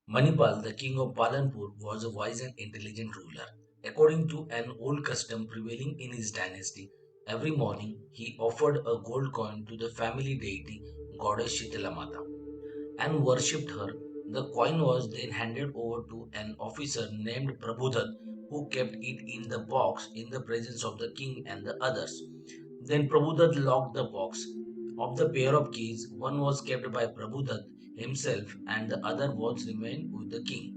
Manipal, the king of Palanpur, was a wise and intelligent ruler. According to an old custom prevailing in his dynasty, every morning he offered a gold coin to the family deity, goddess Shitalamata, and worshipped her. The coin was then handed over to an officer named Prabhudat, who kept it in the box in the presence of the king and the others. Then Prabhudat locked the box. Of the pair of keys, one was kept by Prabhudat himself and the other was remained with the king.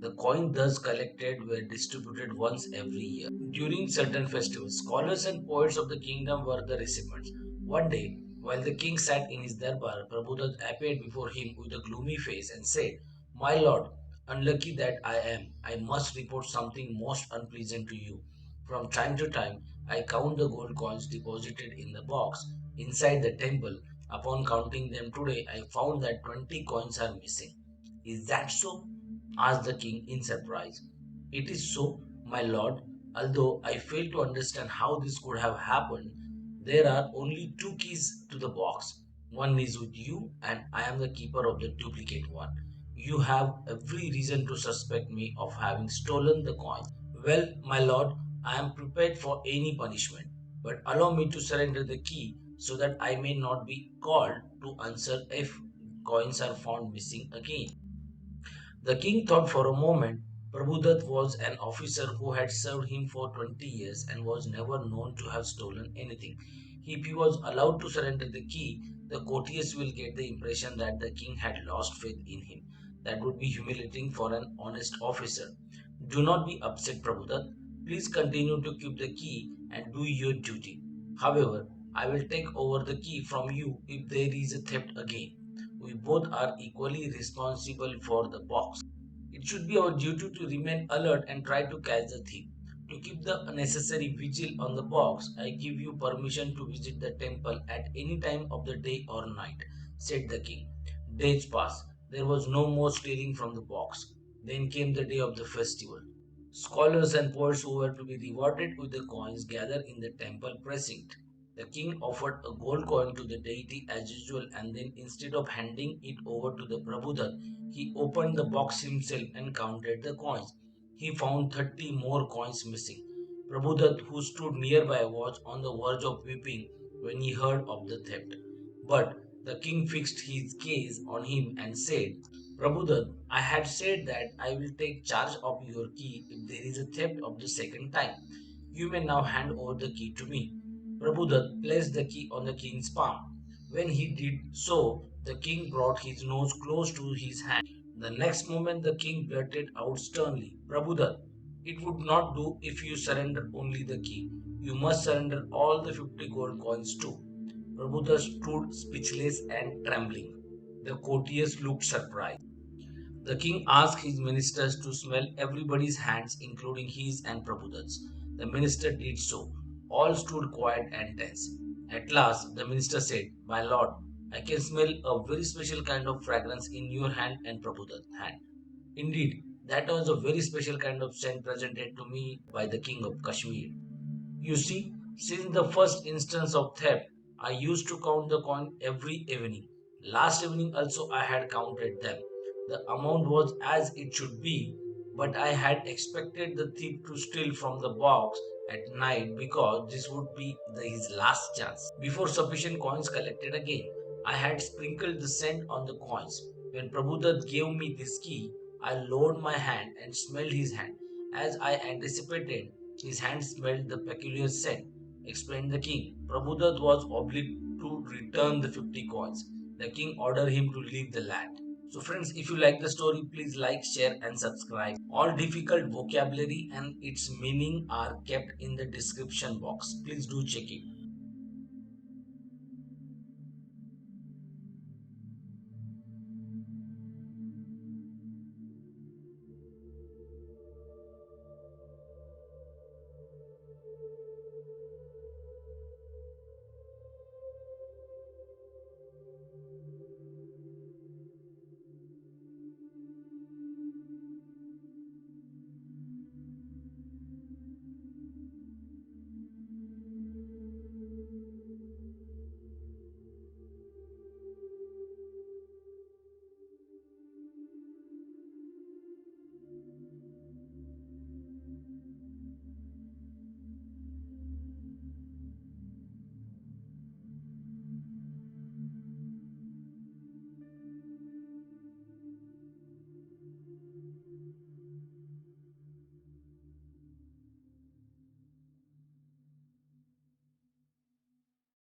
The coins thus collected were distributed once every year. During certain festivals, scholars and poets of the kingdom were the recipients. One day, while the king sat in his darbar, Prabhudat appeared before him with a gloomy face and said, "My lord, unlucky that I am, I must report something most unpleasant to you. From time to time, I count the gold coins deposited in the box inside the temple. Upon counting them today, I found that 20 coins are missing. Is that so?" asked the king in surprise. "It is so, my lord, although I fail to understand how this could have happened. There are only two keys to the box. One is with you, and I am the keeper of the duplicate one. You have every reason to suspect me of having stolen the coin. Well, my lord, I am prepared for any punishment, but allow me to surrender the key so that I may not be called to answer if coins are found missing again." The king thought for a moment. Prabhudat was an officer who had served him for 20 years and was never known to have stolen anything. If he was allowed to surrender the key, the courtiers will get the impression that the king had lost faith in him. That would be humiliating for an honest officer. "Do not be upset, Prabhudat. Please continue to keep the key and do your duty. However, I will take over the key from you if there is a theft again. We both are equally responsible for the box. It should be our duty to remain alert and try to catch the thief. To keep the necessary vigil on the box, I give you permission to visit the temple at any time of the day or night," said the king. Days passed. There was no more stealing from the box. Then came the day of the festival. Scholars and poets who were to be rewarded with the coins gathered in the temple precinct. The king offered a gold coin to the deity as usual, and then instead of handing it over to the Prabhudat, he opened the box himself and counted the coins. He found 30 more coins missing. Prabhudat, who stood nearby, was on the verge of weeping when he heard of the theft. But the king fixed his gaze on him and said, "Prabhudat, I had said that I will take charge of your key if there is a theft of the second time. You may now hand over the key to me." Prabhudat placed the key on the king's palm. When he did so, the king brought his nose close to his hand. The next moment, the king blurted out sternly, "Prabhudat, it would not do if you surrender only the key. You must surrender all the 50 gold coins too." Prabhudas stood speechless and trembling. The courtiers looked surprised. The king asked his ministers to smell everybody's hands, including his and Prabhudat's. The minister did so. All stood quiet and tense. At last, the minister said, "My lord, I can smell a very special kind of fragrance in your hand and Prabhudat's hand. Indeed, that was a very special kind of scent presented to me by the king of Kashmir. You see, since the first instance of theft, I used to count the coin every evening. Last evening also I had counted them. The amount was as it should be, but I had expected the thief to steal from the box at night because this would be his last chance. Before sufficient coins collected again, I had sprinkled the scent on the coins. When Prabhudat gave me this key, I lowered my hand and smelled his hand. As I anticipated, his hand smelled the peculiar scent, explained the king. Prabhudat was obliged to return the 50 coins. The king ordered him to leave the land. So, friends, if you like the story, please like, share, and subscribe. All difficult vocabulary and its meaning are kept in the description box. Please do check it.